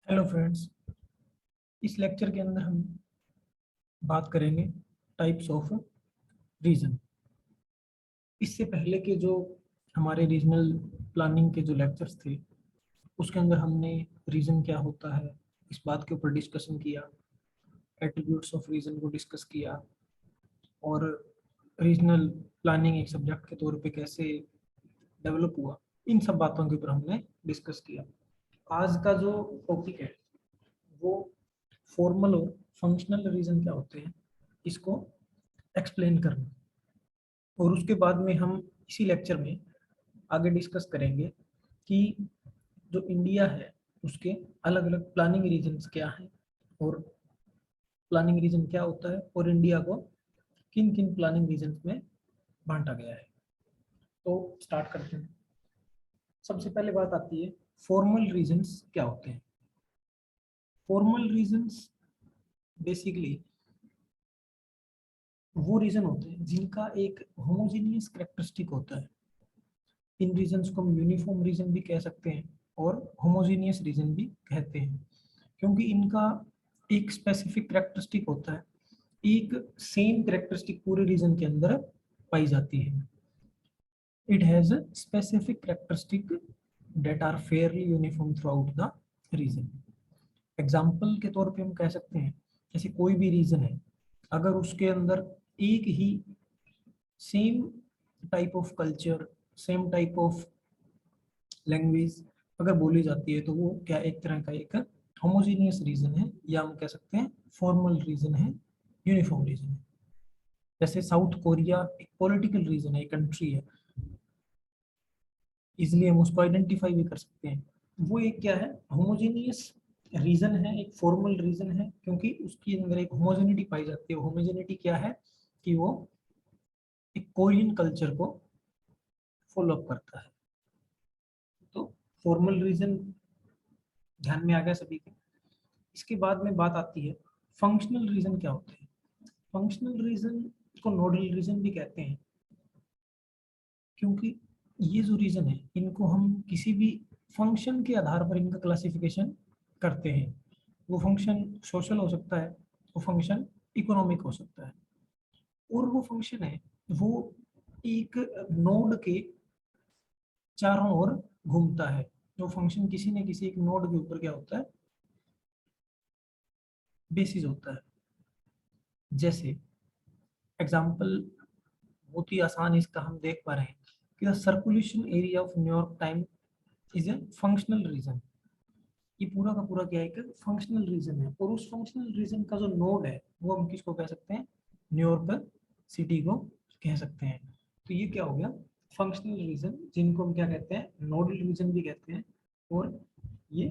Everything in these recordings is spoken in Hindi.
Hello friends. इस लेक्चर के अंदर हम बात करेंगे टाइप्स ऑफ रीजन। इससे पहले के जो हमारे रीजनल प्लानिंग के जो लेक्चर्स थे उसके अंदर हमने रीजन क्या होता है इस बात के ऊपर डिस्कशन किया, एट्रीब्यूट्स ऑफ रीजन को डिस्कस किया और रीजनल प्लानिंग एक सब्जेक्ट के तौर पे कैसे डेवलप हुआ, इन सब बातों के ऊपर हमने डिस्कस किया। आज का जो टॉपिक है वो फॉर्मल और फंक्शनल रीजन क्या होते हैं इसको एक्सप्लेन करना, और उसके बाद में हम इसी लेक्चर में आगे डिस्कस करेंगे कि जो इंडिया है उसके अलग अलग प्लानिंग रीजन्स क्या हैं और प्लानिंग रीजन क्या होता है और इंडिया को किन किन प्लानिंग रीजन्स में बांटा गया है। तो स्टार्ट करते हैं। सबसे पहले बात आती है फॉर्मल रीजन्स क्या होते हैं। फॉर्मल रीजन्स बेसिकली वो रीजन होते हैं जिनका एक होमोजेनियस कैरेक्टरिस्टिक होता है। इन रीजन्स को हम यूनिफॉर्म रीजन भी कह सकते हैं और होमोजेनियस रीजन भी कहते हैं, क्योंकि इनका एक स्पेसिफिक कैरेक्टरिस्टिक होता है, एक सेम कैरेक्टरिस्टिक पूरे रीजन के अंदर पाई जाती है। It has a specific characteristic that are fairly uniform throughout the region. Example के तौर पे हम कह सकते हैं जैसे कोई भी रीजन है, अगर उसके अंदर एक ही same type of culture, same type of language अगर बोली जाती है तो वो क्या एक तरह का एक होमोजेनियस रीजन है, या हम कह सकते हैं फॉर्मल रीजन है, यूनिफॉर्म रीजन है। जैसे साउथ कोरिया एक पॉलिटिकल रीजन है, एक कंट्री है, इसलिए हम उसको आइडेंटिफाई भी कर सकते हैं। वो एक क्या है, होमोजेनियस रीजन है, एक फॉर्मल रीजन है, क्योंकि उसके अंदर एक होमोजेनिटी पाई जाती है। होमोजेनिटी क्या है कि वो एक कोरियन कल्चर को फॉलो अप करता है। तो फॉर्मल रीजन ध्यान में आ गया सभी के। इसके बाद में बात आती है फंक्शनल रीजन क्या होते हैं। फंक्शनल रीजन को नोडल रीजन भी कहते हैं, क्योंकि ये जो रीजन है इनको हम किसी भी फंक्शन के आधार पर इनका क्लासिफिकेशन करते हैं। वो फंक्शन सोशल हो सकता है, वो फंक्शन इकोनॉमिक हो सकता है, और वो फंक्शन है वो एक नोड के चारों ओर घूमता है। जो फंक्शन किसी न किसी एक नोड के ऊपर क्या होता है, बेसिस होता है। जैसे एग्जाम्पल बहुत ही आसान इसका हम देख पा रहे हैं कि the circulation area of New York time is a functional region. ये पूरा का पूरा क्या है, एक फंक्शनल रीजन है, और उस फंक्शनल रीजन का जो नोड है वो हम किसको कह सकते हैं, न्यूयॉर्क सिटी को कह सकते हैं। तो ये क्या हो गया, फंक्शनल रीजन, जिनको हम क्या कहते हैं, नोडल रीजन भी कहते हैं, और ये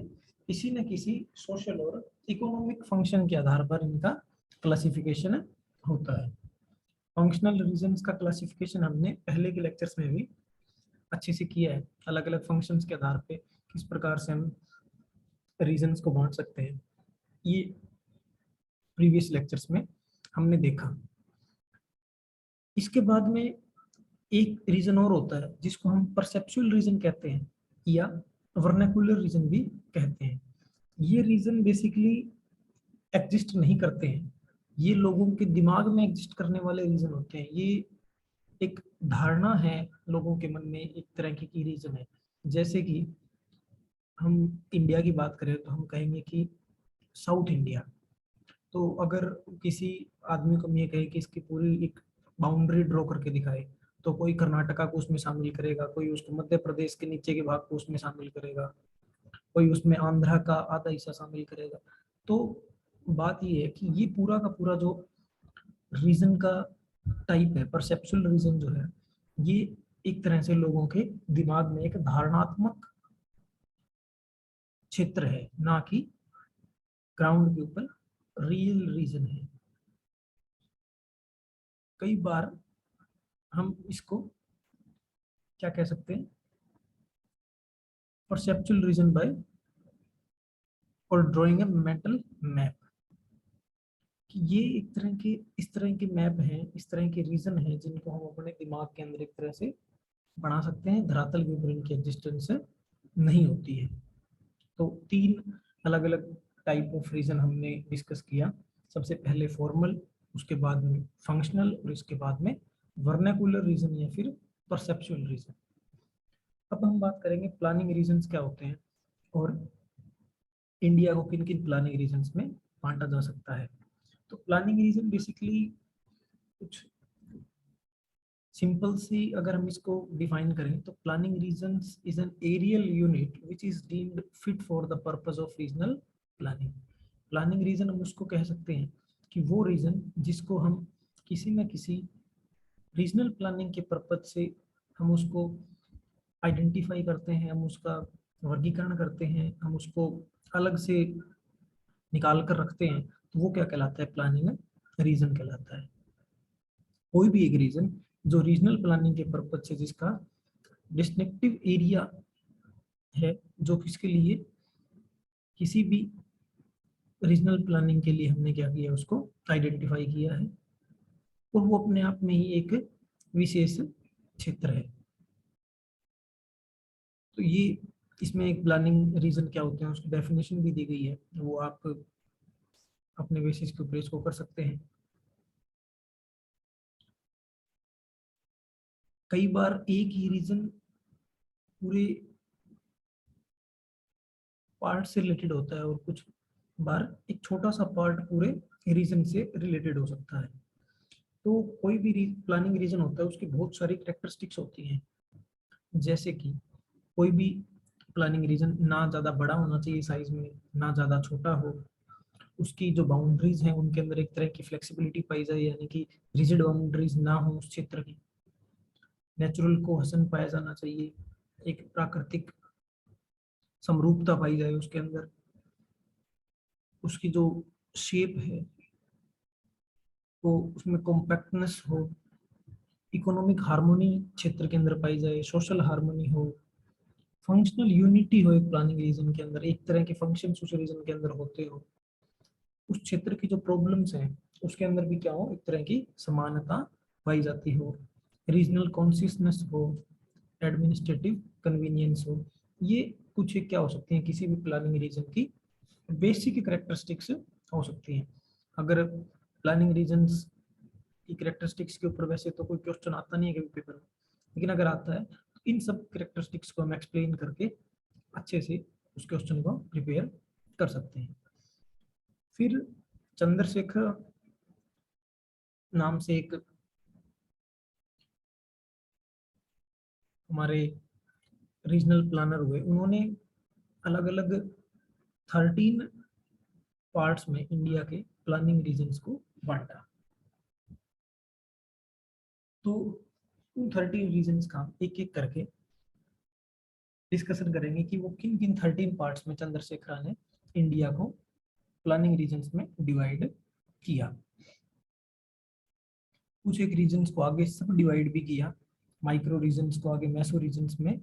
किसी न किसी सोशल और इकोनॉमिक फंक्शन के आधार पर इनका क्लासिफिकेशन होता है। फंक्शनल रीजन्स का क्लासिफिकेशन हमने पहले के लेक्चर्स में भी अच्छे से किया है, अलग अलग फंक्शंस के आधार पे किस प्रकार से हम रीजन्स को बांट सकते हैं, ये प्रीवियस लेक्चर्स में हमने देखा। इसके बाद में एक रीजन और होता है जिसको हम परसेप्चुअल रीजन कहते हैं या वर्नाकुलर रीजन भी कहते हैं। ये रीजन बेसिकली एग्जिस्ट नहीं करते हैं, ये लोगों के दिमाग में एग्जिस्ट करने वाले रीजन होते हैं। ये एक धारणा है लोगों के मन में, एक तरह की रीजन है। जैसे कि हम इंडिया की बात करें तो हम कहेंगे कि साउथ इंडिया। तो अगर किसी आदमी को हम ये कहे कि इसकी पूरी एक बाउंड्री ड्रॉ करके दिखाए, तो कोई कर्नाटका को उसमें शामिल करेगा, कोई उसको मध्य प्रदेश के नीचे के भाग को उसमें शामिल करेगा, कोई उसमें आंध्रा का आधा हिस्सा शामिल करेगा। तो बात ये है कि ये पूरा का पूरा जो रीजन का टाइप है, परसेप्चुअल रीजन जो है, ये एक तरह से लोगों के दिमाग में एक धारणात्मक क्षेत्र है, ना कि ग्राउंड के ऊपर रियल रीजन है। कई बार हम इसको क्या कह सकते हैं, परसेप्चुअल रीजन बाय और ड्राइंग ए मेंटल मैप, कि ये एक तरह के इस तरह के मैप हैं, इस तरह के रीजन हैं जिनको हम अपने दिमाग के अंदर एक तरह से बना सकते हैं। धरातल के ऊपर इनकी एग्जिस्टेंस नहीं होती है। तो तीन अलग अलग टाइप ऑफ रीजन हमने डिस्कस किया। सबसे पहले फॉर्मल, उसके बाद में फंक्शनल, और इसके बाद में वर्नाकुलर रीजन या फिर परसेप्चुअल रीजन। अब हम बात करेंगे प्लानिंग रीजन्स क्या होते हैं और इंडिया को किन किन प्लानिंग रीजन्स में बांटा जा सकता है। तो प्लानिंग रीजन बेसिकली कुछ सिंपल सी अगर हम इसको डिफाइन करें तो planning regions is an areal unit which is deemed fit for the purpose of regional planning. Planning region हम उसको कह सकते हैं कि वो रीजन जिसको हम किसी न किसी रीजनल प्लानिंग के पर्पज से हम उसको आइडेंटिफाई करते हैं, हम उसका वर्गीकरण करते हैं, हम उसको अलग से निकाल कर रखते हैं, तो वो क्या कहलाता है, प्लानिंग रीजन कहलाता है। कोई भी एक रीजन जो रीजनल प्लानिंग के पर्पज से जिसका डिस्टिंक्टिव एरिया है, जो किसके लिए किसी भी रीजनल प्लानिंग के लिए हमने क्या किया, उसको आइडेंटिफाई किया है, और वो अपने आप में ही एक विशेष क्षेत्र है। तो ये इसमें एक प्लानिंग रीजन क्या होते हैं उसकी डेफिनेशन भी दी गई है, वो आप अपने बेसिस के ऊपर इसको कर सकते हैं। कई बार एक ही रीजन पूरे पार्ट से रिलेटेड होता है और कुछ बार एक छोटा सा पार्ट पूरे रीजन से रिलेटेड हो सकता है। तो कोई भी प्लानिंग रीजन होता है उसकी बहुत सारी कैरेक्टरिस्टिक्स होती हैं, जैसे कि कोई भी प्लानिंग रीजन ना ज़्यादा बड़ा होना चाहिए साइज में, ना ज़्यादा छोटा हो, उसकी जो बाउंड्रीज हैं उनके अंदर एक तरह की फ्लेक्सिबिलिटी पाई जाए, यानी कि रिजिड बाउंड्रीज ना हो उस क्षेत्र की। नेचुरल को हसन पाया जाना चाहिए, एक प्राकृतिक समरूपता पाई जाए उसके अंदर, उसकी जो शेप है वो उसमें कॉम्पैक्टनेस हो, इकोनॉमिक हार्मोनी क्षेत्र के अंदर पाई जाए, सोशल हार्मोनी हो, फंक्शनल यूनिटी हो एक प्लानिंग रीजन के अंदर, एक तरह के फंक्शंस उस रीजन के अंदर होते हो, उस क्षेत्र की जो प्रॉब्लम्स हैं उसके अंदर भी क्या हो, एक तरह की समानता पाई जाती हो, रीजनल कॉन्सियसनेस हो, एडमिनिस्ट्रेटिव कन्वीनियंस हो। ये कुछ एक क्या हो सकती हैं किसी भी प्लानिंग रीजन की बेसिक करेक्टरिस्टिक्स हो सकती हैं। अगर प्लानिंग रीजन्स की करेक्टरिस्टिक्स के ऊपर वैसे तो कोई क्वेश्चन आता नहीं है कभी पेपर में, लेकिन अगर आता है तो इन सब करेक्टरिस्टिक्स को हम एक्सप्लेन करके अच्छे से उस क्वेश्चन को प्रिपेयर कर सकते हैं। फिर चंद्रशेखर नाम से एक हमारे रीजनल प्लानर हुए, उन्होंने अलग अलग 13 पार्ट्स में इंडिया के प्लानिंग रीजन्स को बांटा। तो उन 13 रीजन्स का एक एक करके डिस्कशन करेंगे कि वो किन किन 13 पार्ट्स में चंद्रशेखर ने इंडिया को प्लानिंग रीजन्स में डिवाइड किया। कुछ एक रीजन्स को आगे सब डिवाइड भी किया, माइक्रो रीजन्स को आगे मैसो रीजन्स में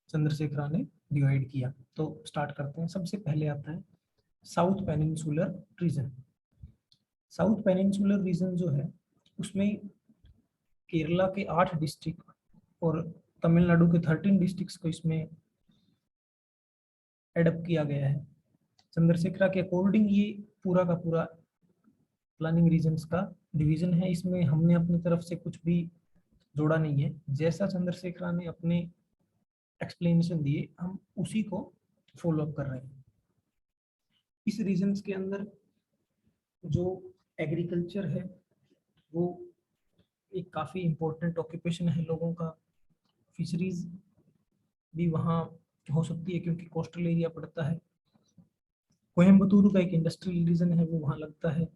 चंद्रशेखर ने डिवाइड किया। तो स्टार्ट करते हैं। सबसे पहले आता है south peninsular reason. South peninsular reason जो है उसमें केरला के 8 डिस्ट्रिक्ट और तमिलनाडु के 13 डिस्ट्रिक्ट्स को इसमें एडप्ट किया गया है। चंद्रशेखर के अकॉर्डिंग ये पूरा का पूरा प्लानिंग रीजन्स का डिवीजन है, इसमें हमने अपनी तरफ से कुछ भी जोड़ा नहीं है। जैसा चंद्रशेखर ने अपने एक्सप्लेनेशन दिए हम उसी को फॉलो अप कर रहे हैं। इस रीजन्स के अंदर जो एग्रीकल्चर है वो एक काफ़ी इम्पोर्टेंट ऑक्यूपेशन है लोगों का। फिशरीज भी वहाँ हो सकती है क्योंकि कोस्टल एरिया पड़ता है। कोयम्बतूर का एक इंडस्ट्रियल रीजन है वो वहाँ लगता है।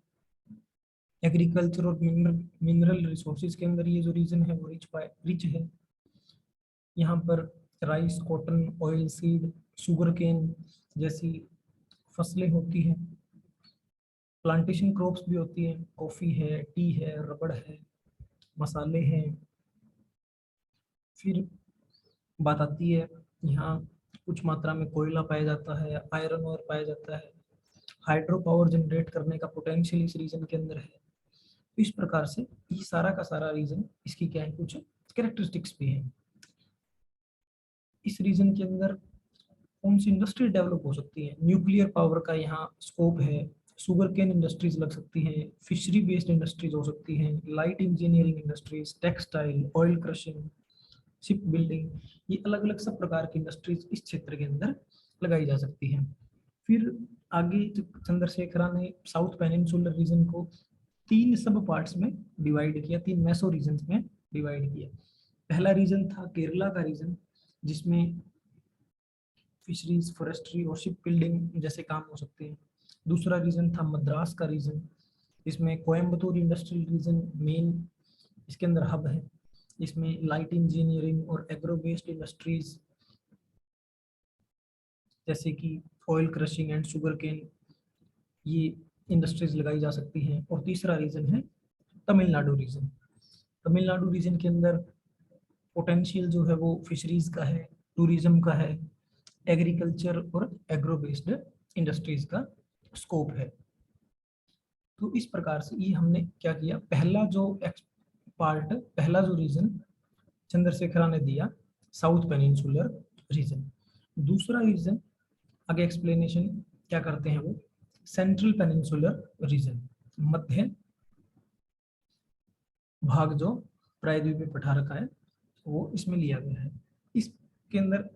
एग्रीकल्चर और मिनरल रिसोर्सेज के अंदर ये जो रीजन है वो रिच है। यहाँ पर rice, cotton, oil seed, sugar cane जैसी फसलें होती हैं। प्लांटेशन क्रॉप्स भी होती हैं, कॉफ़ी है, टी है, रबड़ है, मसाले हैं। फिर बात आती है यहाँ कुछ मात्रा में कोयला पाया जाता है, आयरन और पाया जाता है, हाइड्रो पावर जनरेट करने का पोटेंशियल इस रीजन के अंदर है। इस प्रकार से ये सारा का सारा रीजन इसकी क्या है, कुछ कैरेक्टरिस्टिक्स भी हैं। इस रीजन के अंदर कौन सी इंडस्ट्री डेवलप हो सकती है, न्यूक्लियर पावर का यहाँ स्कोप है, शुगर केन इंडस्ट्रीज लग सकती हैं, फिशरी बेस्ड इंडस्ट्रीज हो सकती हैं, light engineering industries, textile, oil crushing, ship building, ये अलग अलग सब प्रकार की इंडस्ट्रीज इस क्षेत्र के अंदर लगाई जा सकती हैं। फिर आगे चंद्रशेखरा ने साउथ पेनिनसुलर रीजन को 3 सब पार्ट्स में डिवाइड किया, 3 मेसो रीजन में डिवाइड किया। पहला रीजन था केरला का रीजन, जिसमें फिशरीज, फॉरेस्ट्री और शिप बिल्डिंग जैसे काम हो सकते हैं। दूसरा रीजन था मद्रास का रीजन, इसमें कोयम्बतूर इंडस्ट्रियल रीजन मेन इसके अंदर हब है। इसमें लाइट इंजीनियरिंग और एग्रो बेस्ड इंडस्ट्रीज जैसे कि oil crushing and sugar cane, ये इंडस्ट्रीज लगाई जा सकती हैं। और तीसरा रीजन है तमिलनाडु रीजन। तमिलनाडु रीजन के अंदर पोटेंशियल जो है वो फिशरीज का है, टूरिज्म का है, एग्रीकल्चर और एग्रो बेस्ड इंडस्ट्रीज का स्कोप है। तो इस प्रकार से ये हमने क्या किया, पहला जो पार्ट, पहला जो रीजन चंद्रशेखरा ने दिया, साउथ पेनिनसुलर रीजन। दूसरा रीजन आगे एक्सप्लेनेशन क्या करते हैं वो सेंट्रल पेनिनसुलर रीजन, मध्य भाग जो प्रायद्वीपीय पठार का है वो इसमें लिया गया है। इसके अंदर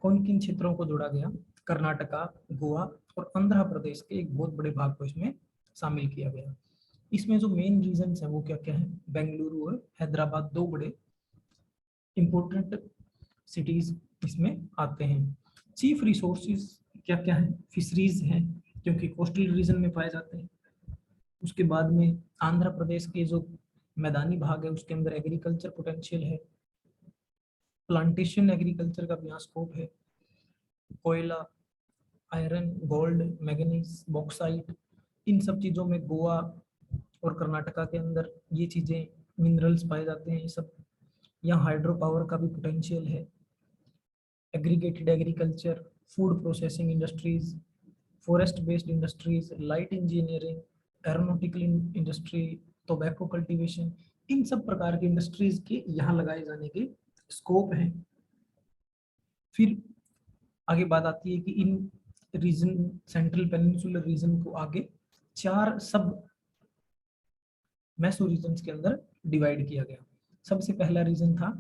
कौन किन क्षेत्रों को जोड़ा गया, कर्नाटका, गोवा और आंध्र प्रदेश के एक बहुत बड़े भाग को इसमें शामिल किया गया। इसमें जो मेन रीजन है वो क्या क्या है, बेंगलुरु और हैदराबाद दो बड़े इंपोर्टेंट सिटीज इसमें आते हैं। चीफ रिसोर्सेज क्या क्या है, फिशरीज हैं क्योंकि कोस्टल रीजन में पाए जाते हैं। उसके बाद में आंध्र प्रदेश के जो मैदानी भाग है उसके अंदर एग्रीकल्चर पोटेंशियल है, प्लांटेशन एग्रीकल्चर का भी यहाँ स्कोप है, कोयला, आयरन, गोल्ड, मैग्नीज, बॉक्साइट, इन सब चीज़ों में गोवा और कर्नाटका के अंदर ये चीज़ें मिनरल्स पाए जाते हैं। ये सब यहाँ हाइड्रो पावर का भी पोटेंशियल है, aggregated agriculture, food processing industries, forest based industries, light engineering, aeronautical industry, tobacco cultivation, इन सब प्रकार की इंडस्ट्रीज के यहाँ लगाए जाने के स्कोप हैं। फिर आगे बात आती है कि इन रीजन, सेंट्रल पेनिनसुलर रीजन को आगे 4 सब मैसो रीजन्स के अंदर डिवाइड किया गया। सबसे पहला रीजन था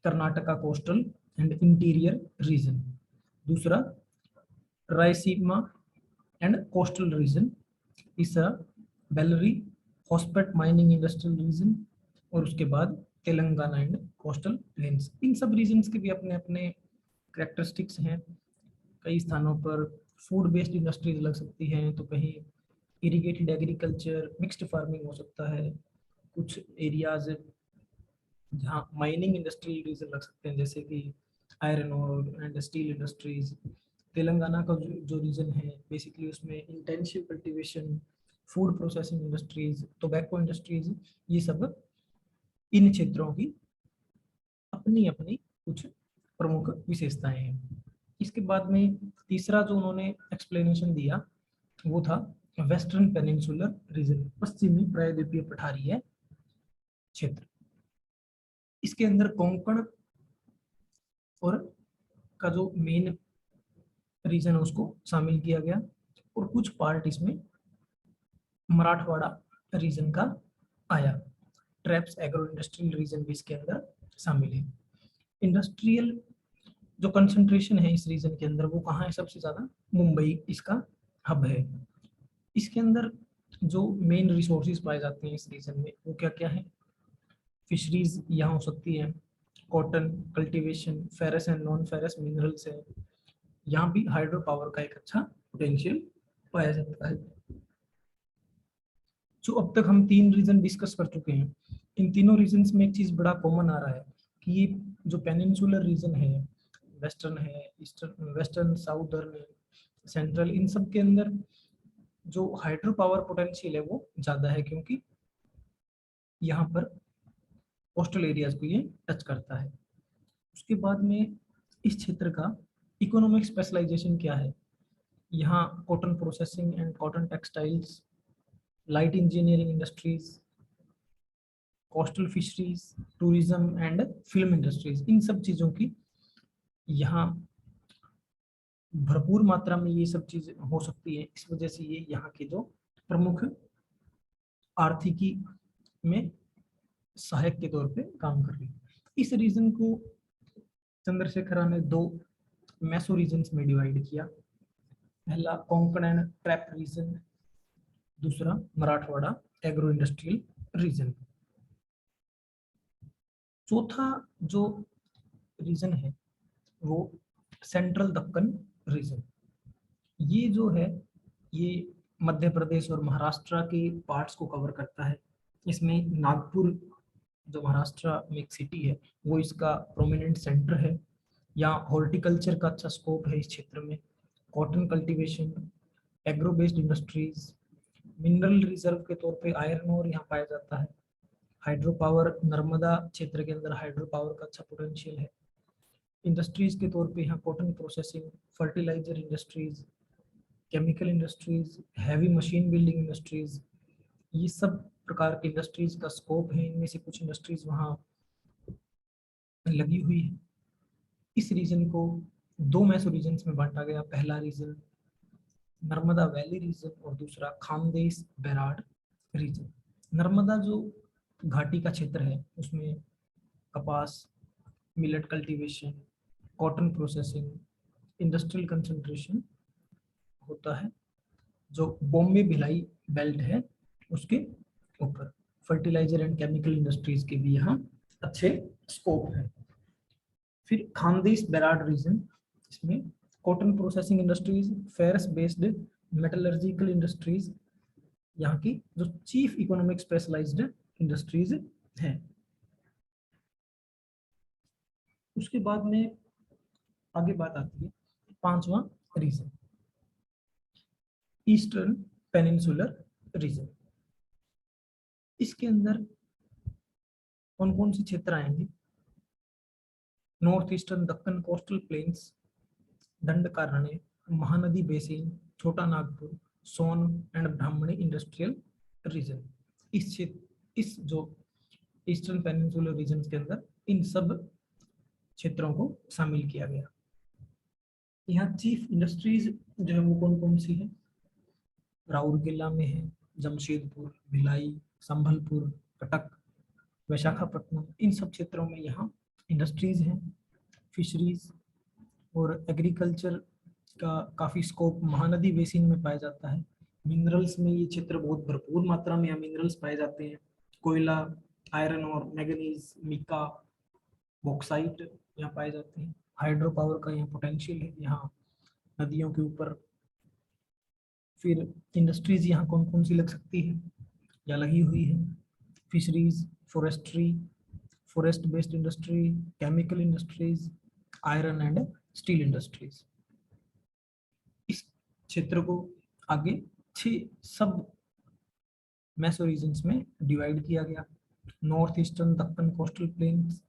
Karnataka coastal and interior region, दूसरा रायसीमा एंड कोस्टल रीजन, तीसरा Bellary Hospet mining industrial region, और उसके बाद तेलंगाना एंड कोस्टल प्लेन्स। इन सब रीजन्स के भी अपने अपने कैरेक्टरिस्टिक्स हैं। कई स्थानों पर फूड बेस्ड इंडस्ट्रीज लग सकती हैं, तो कहीं इरिगेटेड एग्रीकल्चर, मिक्स्ड फार्मिंग हो सकता है। कुछ एरियाज जहाँ माइनिंग इंडस्ट्रियल रीजन लग सकते हैं जैसे कि आयरन और एंड स्टील इंडस्ट्रीज। तेलंगाना का जो रीजन है बेसिकली उसमें intensive cultivation, food processing industries, tobacco industries, ये सब इन क्षेत्रों की अपनी अपनी कुछ प्रमुख विशेषताएं हैं। इसके बाद में तीसरा जो उन्होंने एक्सप्लेनेशन दिया वो था वेस्टर्न पेनिनसुलर रीजन, पश्चिमी प्रायद्वीपीय पठारीय क्षेत्र। इसके अंदर कोंकण और का जो मेन रीजन है उसको शामिल किया गया, और कुछ पार्ट इसमें मराठवाड़ा रीजन का आया। ट्रैप्स एग्रो इंडस्ट्रियल रीजन भी इसके अंदर शामिल है। इंडस्ट्रियल जो कंसंट्रेशन है इस रीजन के अंदर वो कहाँ है, सबसे ज्यादा मुंबई इसका हब है। इसके अंदर जो मेन रिसोर्सेज पाए जाते हैं इस रीजन में वो क्या क्या है, फिशरीज यहाँ हो सकती है, cotton cultivation, ferrous and non ferrous minerals है। यहाँ भी हाइड्रो पावर का एक अच्छा पोटेंशियल पाया जाता है। जो अब तक हम 3 रीजन डिस्कस कर चुके हैं, इन तीनों रीजन्स में एक चीज बड़ा कॉमन आ रहा है कि ये जो पेनिनसुलर रीजन है, वेस्टर्न है, ईस्टर्न, वेस्टर्न, साउदर्न, सेंट्रल, इन सब के अंदर जो हाइड्रो पावर पोटेंशियल है वो ज्यादा है, क्योंकि यहाँ पर कोस्टल एरियाज को ये टच करता है। उसके बाद में इस क्षेत्र का इकोनॉमिक स्पेशलाइजेशन क्या है, यहाँ cotton processing and cotton textiles, light engineering industries, coastal fisheries, tourism and film industries, इन सब चीज़ों की यहाँ भरपूर मात्रा में ये सब चीजें हो सकती है। इस वजह से ये यहाँ के जो प्रमुख आर्थिकी में सहायक के तौर पे काम कर रही है। इस रीजन को चंद्रशेखर ने दो मैसो रीजन्स में डिवाइड किया। पहला कोंकण एंड ट्रैप रीजन, दूसरा मराठवाड़ा एग्रो इंडस्ट्रियल रीजन। चौथा जो रीजन है वो सेंट्रल दक्कन रीजन। ये जो है ये मध्य प्रदेश और महाराष्ट्र के पार्ट्स को कवर करता है। इसमें नागपुर जो महाराष्ट्र में एक सिटी है वो इसका प्रोमिनेंट सेंटर है। यहाँ हॉर्टिकल्चर का अच्छा स्कोप है इस क्षेत्र में। Cotton cultivation, agro based industries, mineral reserve के तौर पे आयरन और यहाँ पाया जाता है। हाइड्रो पावर, नर्मदा क्षेत्र के अंदर हाइड्रो पावर का अच्छा पोटेंशियल है। इंडस्ट्रीज के तौर पे यहाँ cotton processing, fertiliser industries, chemical industries, heavy machine building industries, ये सब प्रकार की इंडस्ट्रीज का स्कोप है। इनमें से कुछ इंडस्ट्रीज वहाँ लगी हुई है। इस रीजन को दो मैसो रीजन्स में बांटा गया। पहला रीजन नर्मदा वैली रीजन और दूसरा खानदेश बैराड रीजन। नर्मदा जो घाटी का क्षेत्र है उसमें कपास, millet cultivation, cotton processing, industrial concentration होता है। जो बॉम्बे भिलाई बेल्ट है उसके ऊपर फर्टिलाइजर एंड केमिकल इंडस्ट्रीज के भी यहाँ अच्छे स्कोप है। फिर खानदेश बैराड रीजन, इसमें cotton processing industries, ferrous based metallurgical industries यहाँ की जो चीफ इकोनॉमिक स्पेशलाइज्ड इंडस्ट्रीज हैं। उसके बाद में आगे बात आती है पांचवा रीजन, ईस्टर्न पेनिनसुलर रीजन। इसके अंदर कौन कौन से क्षेत्र आएंगे? North eastern Deccan coastal planes, Dandakaranya, Mahanadi basin, छोटा नागपुर, सोन एंड ब्राह्मणी इंडस्ट्रियल रीजन। इस जो ईस्टर्न पेनिनसुलर रीजन के अंदर इन सब क्षेत्रों को शामिल किया गया। यहाँ चीफ इंडस्ट्रीज जो है वो कौन कौन सी है? राउरकेला में है, जमशेदपुर, भिलाई, संभलपुर, कटक, विशाखापट्टनम, इन सब क्षेत्रों में यहाँ इंडस्ट्रीज हैं। फिशरीज और एग्रीकल्चर का काफ़ी स्कोप महानदी बेसिन में पाया जाता है। मिनरल्स में ये क्षेत्र बहुत भरपूर मात्रा में यहाँ मिनरल्स पाए जाते हैं। कोयला, आयरन और मैंगनीज, मिका, बॉक्साइट यहाँ पाए जाते हैं। हाइड्रो पावर का यहाँ पोटेंशियल है यहाँ नदियों के ऊपर। फिर इंडस्ट्रीज यहाँ कौन कौन सी लग सकती है या लगी हुई है? Fisheries, forestry, forest based industry, chemical industries, iron and steel industries. इस क्षेत्र को आगे 6 सब मैसो रीजन्स में डिवाइड किया गया। North eastern Deccan coastal planes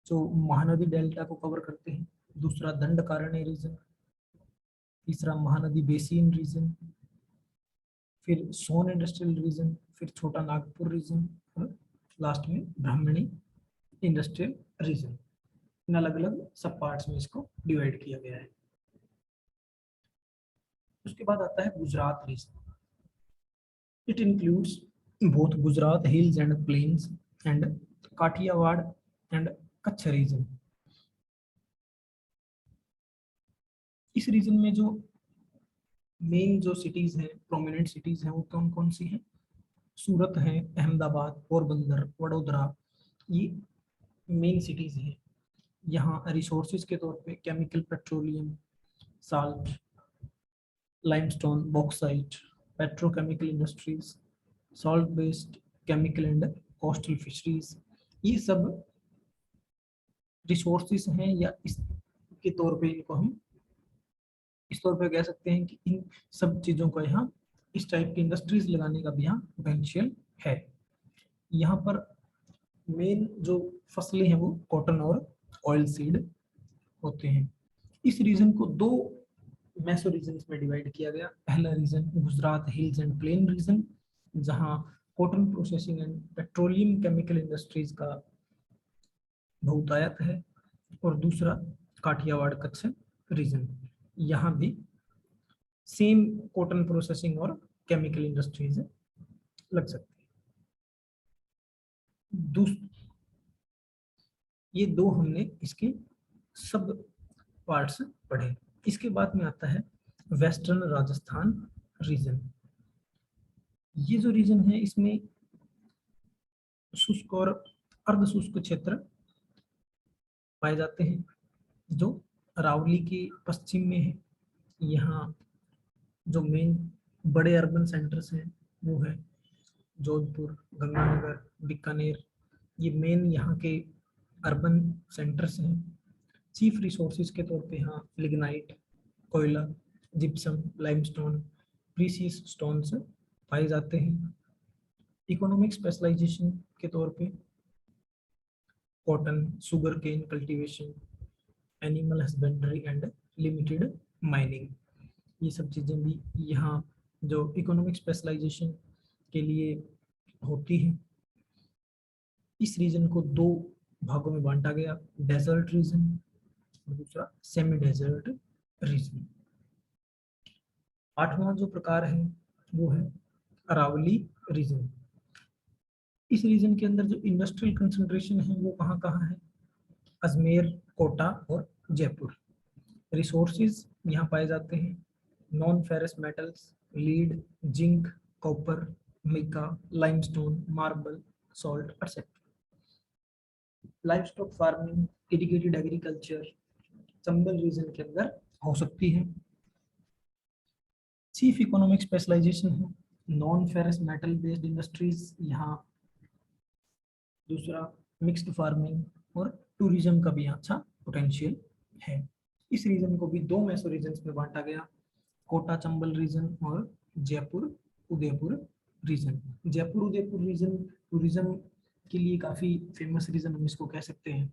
जो महानदी डेल्टा को कवर करते हैं। दूसरा दंडकारण्य रीजन, तीसरा महानदी बेसिन रीजन, फिर सोन इंडस्ट्रियल रीजन, फिर छोटा नागपुर रीजन और लास्ट में ब्राह्मणी इंडस्ट्रियल रीजन। इन अलग अलग सब पार्ट्स में इसको डिवाइड किया गया है। उसके बाद आता है Gujarat region. It includes both Gujarat hills and plains and Kathiawar and Kutch region. इस रीजन में जो मेन जो सिटीज हैं, प्रोमिनेंट सिटीज हैं, वो कौन कौन सी हैं? सूरत है, अहमदाबाद, पोरबंदर, वडोदरा, ये मेन सिटीज हैं। यहाँ रिसोर्सेज के तौर पे chemical, petroleum, salt, limestone, bauxite, petrochemical industries, salt based chemical and coastal fisheries, ये सब रिसोर्सेज हैं। या इसके तौर पे इनको हम इस तौर पे कह सकते हैं कि इन सब चीज़ों को यहाँ इस टाइप की इंडस्ट्रीज लगाने का भी यहाँ पोटेंशियल है। यहाँ पर मेन जो फसलें हैं वो कॉटन और ऑयल सीड होते हैं। इस रीजन को दो मैसो रीजन्स में डिवाइड किया गया। पहला region Gujarat hills and plain region, जहाँ cotton processing and petroleum chemical industries का बहुतायत है, और दूसरा काठियावाड़ कच्छ रीजन, यहाँ भी सेम कॉटन प्रोसेसिंग और केमिकल इंडस्ट्रीज लग सकती है। ये दो हमने इसके सब पार्ट्स पढ़े। इसके बाद में आता है वेस्टर्न राजस्थान रीजन। ये जो रीजन है इसमें शुष्क और अर्ध शुष्क क्षेत्र पाए जाते हैं, जो अरावली के पश्चिम में है। यहाँ जो मेन बड़े अर्बन सेंटर्स हैं वो है जोधपुर, गंगानगर, बीकानेर। ये मेन यहाँ के अर्बन सेंटर्स हैं। चीफ रिसोर्सेज के तौर पे यहाँ लिग्नाइट, कोयला, जिप्सम, लाइमस्टोन, प्रीसियस स्टोन्स पाए जाते हैं। इकोनॉमिक स्पेशलाइजेशन के तौर पे cotton, sugar cane cultivation, animal husbandry and limited mining, ये सब चीज़ें भी यहाँ जो इकोनॉमिक स्पेशलाइजेशन के लिए होती है। इस रीजन को दो भागों में बांटा गया, डेजर्ट रीजन और दूसरा सेमी डेजर्ट रीजन। आठवां जो प्रकार है वो है अरावली रीजन। इस रीजन के अंदर जो इंडस्ट्रियल कंसंट्रेशन है वो कहाँ कहाँ है? अजमेर, कोटा और जयपुर। रिसोर्सेज यहाँ पाए जाते हैं non ferrous metals, lead, zinc, copper, mica, limestone, marble, salt etcetera. Life stock farming, irrigated agriculture Chambal region के अंदर हो सकती है। चीफ इकोनॉमिक स्पेशलाइजेशन है non ferrous metal based industries, यहाँ दूसरा मिक्स्ड फार्मिंग और टूरिज्म का भी अच्छा पोटेंशियल है। इस रीजन को भी दो मेसो रीजन में बांटा गया, कोटा चंबल रीजन और Jaipur Udaipur region. Jaipur Udaipur region tourism के लिए काफी फेमस रीजन हम इसको कह सकते हैं।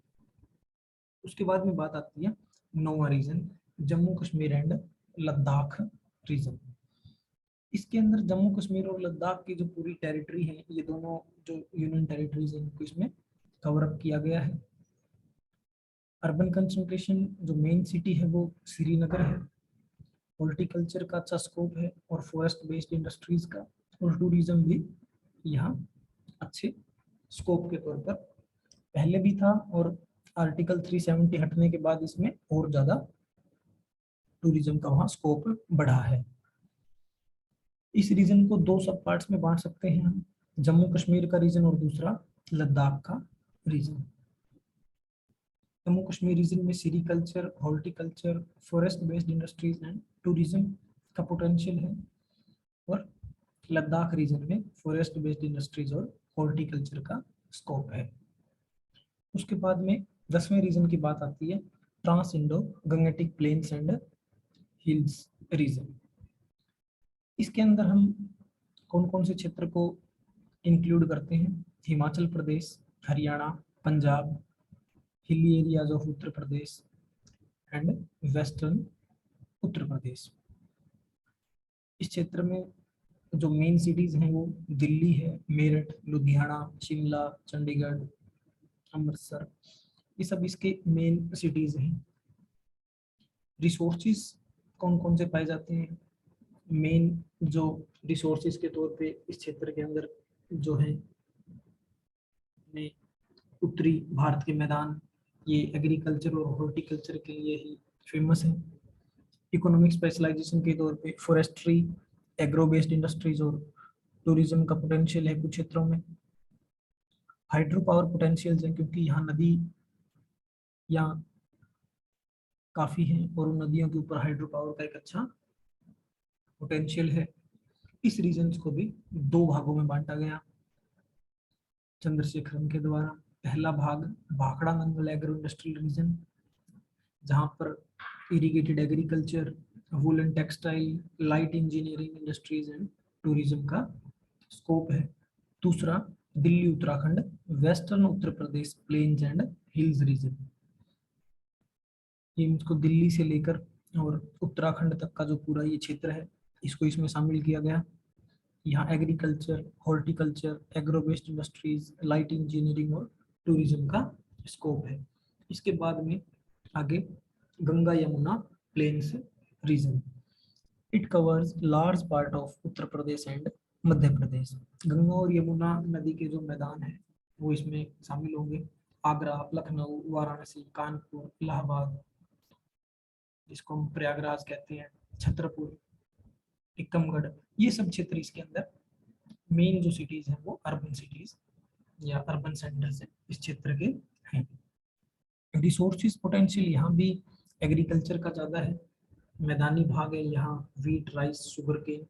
उसके बाद में बात आती है नौवा region, Jammu Kashmir and Ladakh region. इसके अंदर जम्मू कश्मीर और लद्दाख की जो पूरी टेरिटरी है, ये दोनों जो यूनियन टेरिटरीज हैं इनको इसमें कवर अप किया गया है। अर्बन कंसंट्रेशन जो मेन सिटी है वो श्रीनगर है। हॉर्टिकल्चर का अच्छा स्कोप है और फॉरेस्ट बेस्ड इंडस्ट्रीज का और टूरिज्म भी यहाँ अच्छे स्कोप के तौर पर पहले भी था, और आर्टिकल 370 हटने के बाद इसमें और ज्यादा टूरिज्म का वहाँ स्कोप बढ़ा है। इस रीजन को दो सब पार्ट्स में बांट सकते हैं हम, जम्मू कश्मीर का रीजन और दूसरा लद्दाख का रीजन। जम्मू कश्मीर रीजन में sericulture, horticulture, forest based industries and tourism का पोटेंशियल है, और लद्दाख रीजन में फॉरेस्ट बेस्ड इंडस्ट्रीज और हॉर्टिकल्चर का स्कोप है। उसके बाद में 10वें रीजन की बात आती है trans Indo Gangetic plains and hills region. इसके अंदर हम कौन कौन से क्षेत्र को इंक्लूड करते हैं? Himachal Pradesh, Haryana, Punjab, hilly areas of Uttar Pradesh and western Uttar Pradesh. इस क्षेत्र में जो मेन सिटीज हैं वो दिल्ली है, मेरठ, लुधियाना, शिमला, चंडीगढ़, अमृतसर, ये सब इसके मेन सिटीज हैं। रिसोर्सेज कौन कौन से पाए जाते हैं? मेन जो रिसोर्सेज के तौर पे इस क्षेत्र के अंदर जो है उत्तरी भारत के मैदान, ये एग्रीकल्चर और हॉर्टिकल्चर के लिए ही फेमस है। इकोनॉमिक स्पेशलाइजेशन के तौर पे फॉरेस्ट्री, एग्रो बेस्ड इंडस्ट्रीज और टूरिज्म का पोटेंशियल है कुछ क्षेत्रों में। हाइड्रो पावर पोटेंशियल्स है क्योंकि यहाँ नदी यहाँ काफी है और उन नदियों के ऊपर हाइड्रो पावर का एक अच्छा पोटेंशियल है। इस रीजन को भी दो भागों में बांटा गया चंद्रशेखरन के द्वारा। पहला भाग Bhakra Nangal agro industrial region, जहाँ पर irrigated agriculture, wool and textile, light engineering industries and tourism का स्कोप है। दूसरा Delhi Uttarakhand western Uttar Pradesh plains and hills region. ये इसको दिल्ली से लेकर और उत्तराखंड तक का जो पूरा ये क्षेत्र है इसको इसमें शामिल किया गया। यहाँ agriculture, horticulture, agro based industries, light engineering और टूरिज्म का स्कोप है। इसके बाद में आगे Ganga Yamuna plains region. It covers large part of Uttar Pradesh and Madhya Pradesh. Ganga और यमुना नदी के जो मैदान है वो इसमें शामिल होंगे. आगरा, लखनऊ, वाराणसी, कानपुर, इलाहाबाद, जिसको हम प्रयागराज कहते हैं, छतरपुर, टीकमगढ़, ये सब क्षेत्र इसके अंदर मेन जो सिटीज हैं वो अर्बन सिटीज या अर्बन सेंटर्स इस क्षेत्र के हैं. रिसोर्सेज पोटेंशियल यहाँ भी एग्रीकल्चर का ज़्यादा है. मैदानी भाग है, यहाँ वीट, राइस, शुगर केन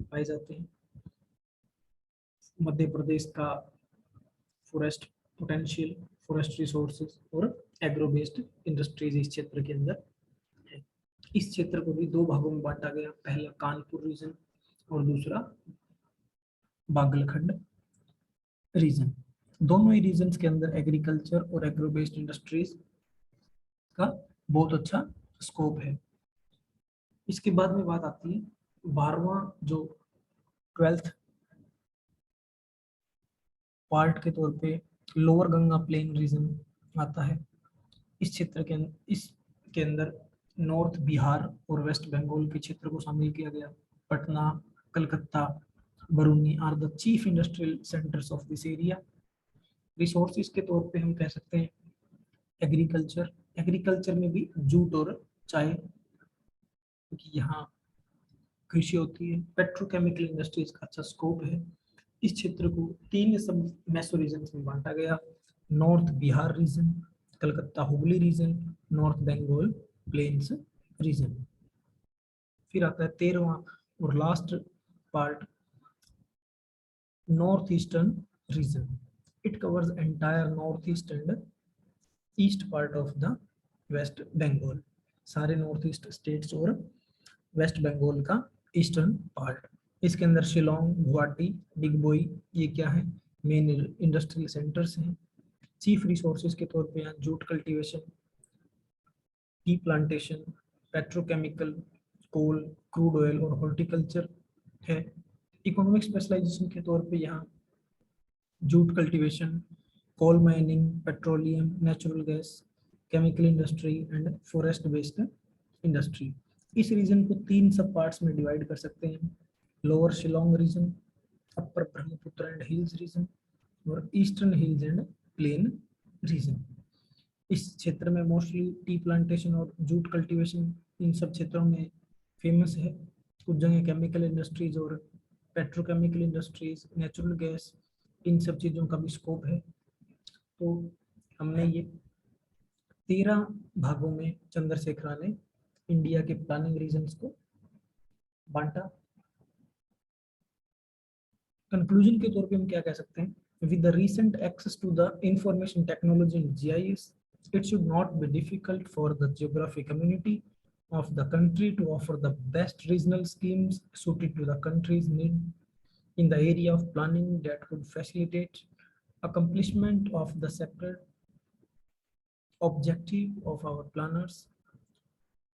पाए जाते हैं. मध्य प्रदेश का फॉरेस्ट पोटेंशियल, फॉरेस्ट रिसोर्सेज और एग्रो बेस्ड इंडस्ट्रीज इस क्षेत्र के अंदर है. इस क्षेत्र को भी दो भागों में बांटा गया. पहला कानपुर रीजन और दूसरा बागलखंड रीजन. दोनों ही रीजन्स के अंदर एग्रीकल्चर और एग्रो बेस्ड इंडस्ट्रीज का बहुत अच्छा स्कोप है. इसके बाद में बात आती है 12वां जो 12th पार्ट के तौर पे लोअर गंगा प्लेन रीजन आता है. इस क्षेत्र के इसके अंदर नॉर्थ बिहार और वेस्ट बंगाल के क्षेत्र को शामिल किया गया. Patna, Calcutta, Barauni are the chief industrial centres of this area. Resources के तौर पे हम कह सकते हैं एग्रीकल्चर. एग्रीकल्चर में भी जूट और चाय, क्योंकि यहाँ कृषि होती है. पेट्रोकेमिकल इंडस्ट्रीज का अच्छा स्कोप है. इस क्षेत्र को 3 सब मेसो रीजन में बांटा गया. North Bihar region, Calcutta Hugli region, north Bengal plains region. फिर आता है 13वां और last part north eastern region. It covers entire north east and east part of the west Bengal. सारे नॉर्थ ईस्ट स्टेट्स और वेस्ट बंगाल का ईस्टर्न पार्ट. इसके अंदर शिलोंग, गुवाहाटी, डिगबोई, ये क्या है, मेन इंडस्ट्रियल सेंटर्स हैं. चीफ रिसोर्सेज के तौर पे यहाँ jute cultivation, tea plantation, petrochemical, coal, crude oil और हॉर्टिकल्चर है. इकोनॉमिक स्पेशलाइजेशन के तौर पे यहाँ jute cultivation, coal mining, petroleum, natural gas, chemical industry and forest based industry. इस रीजन को 3 सब पार्ट्स में डिवाइड कर सकते हैं. Lower Shillong region, upper Brahmaputra and hills region और eastern hills and plain region. इस क्षेत्र में मोस्टली टी प्लांटेशन और जूट कल्टीवेशन इन सब क्षेत्रों में फेमस है. कुछ जगह केमिकल इंडस्ट्रीज और पेट्रोकेमिकल इंडस्ट्रीज, नेचुरल गैस, इन सब चीज़ों का भी स्कोप है. तो हमने ये 13 भागों में चंद्रशेखरा ने इंडिया के प्लानिंग रीजन्स को बांटा. कंक्लूजन के तौर पे हम क्या कह सकते हैं, with the recent access to the information technology in GIS, it should not be difficult for the geography community of the country to offer the best regional schemes suited to the country's need in the area of planning that could facilitate accomplishment of the separate objective of our planners,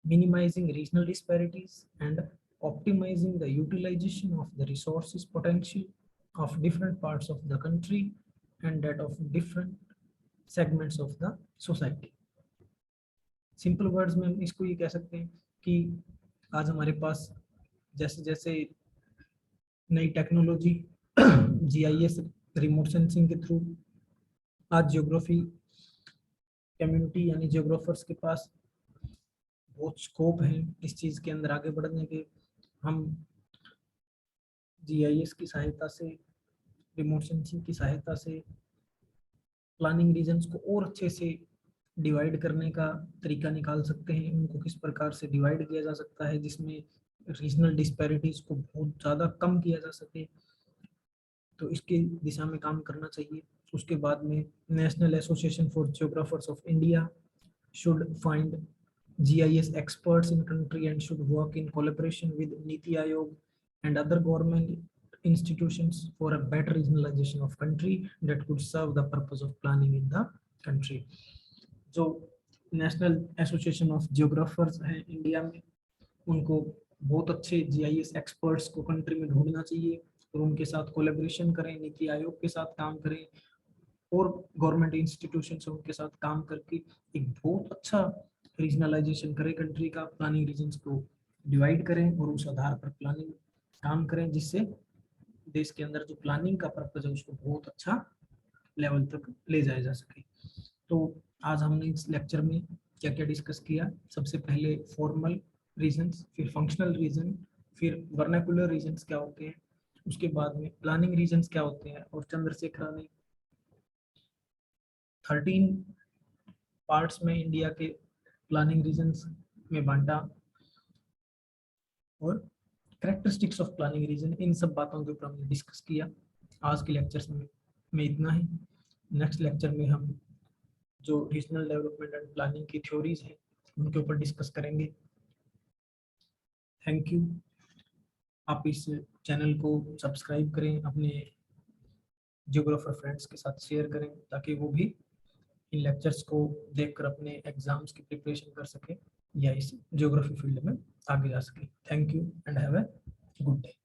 minimizing regional disparities and optimizing the utilization of the resources potential of different parts of the country and that of different segments of the society. Simple words में हम इसको ये कह सकते हैं कि आज हमारे पास जैसे जैसे नई टेक्नोलॉजी GIS, रिमोट सेंसिंग के थ्रू आज ज्योग्राफी कम्युनिटी यानी ज्योग्राफर्स के पास बहुत स्कोप है इस चीज़ के अंदर आगे बढ़ने के. हम GIS की सहायता से, रिमोट सेंसिंग की सहायता से प्लानिंग रीजन्स को और अच्छे से डिवाइड करने का तरीका निकाल सकते हैं. उनको किस प्रकार से डिवाइड किया जा सकता है जिसमें रीजनल डिस्पैरिटीज को बहुत ज़्यादा कम किया जा सके, तो इसके दिशा में काम करना चाहिए. उसके बाद में national association for geographers of India should find GIS experts in country and should work in collaboration with Niti Aayog and other government institutions for a better regionalization of country that could serve the purpose of planning in the country. जो नेशनल एसोसिएशन ऑफ जियोग्राफर्स हैं इंडिया में, उनको बहुत अच्छे GIS एक्सपर्ट्स को कंट्री में ढूंढना चाहिए और उनके साथ कोलेबोरेशन करें, नीति आयोग के साथ काम करें और गवर्नमेंट इंस्टीट्यूशन से उनके साथ काम करके एक बहुत अच्छा रीजनलाइजेशन करें कंट्री का, प्लानिंग रीजन्स को डिवाइड करें और उस आधार पर प्लानिंग काम करें, जिससे देश के अंदर जो प्लानिंग का पर्पज है उसको बहुत अच्छा लेवल तक ले जाया जा सके। तो आज हमने इस लेक्चर में क्या क्या डिस्कस किया, सबसे पहले फॉर्मल रीजन्स, फिर फंक्शनल रीजन, फिर वर्नाकुलर रीजन्स क्या होते हैं, उसके बाद में प्लानिंग रीजन्स क्या होते हैं, और चंद्रशेखर ने 13 पार्ट्स में इंडिया के प्लानिंग रीजन्स में बांटा, और कैरेक्टरिस्टिक्स ऑफ प्लानिंग रीजन, इन सब बातों के ऊपर हमने डिस्कस किया। आज के लेक्चर्स में इतना ही। नेक्स्ट लेक्चर में हम जो रीजनल डेवलपमेंट एंड प्लानिंग की थ्योरीज हैं उनके ऊपर डिस्कस करेंगे। Thank you. आप इस चैनल को सब्सक्राइब करें, अपने जियोग्राफर फ्रेंड्स के साथ शेयर करें, ताकि वो भी इन लेक्चर्स को देखकर अपने एग्जाम्स की प्रिपरेशन कर सके या इस जियोग्राफी फील्ड में आगे जा सके। Thank you and have a good day.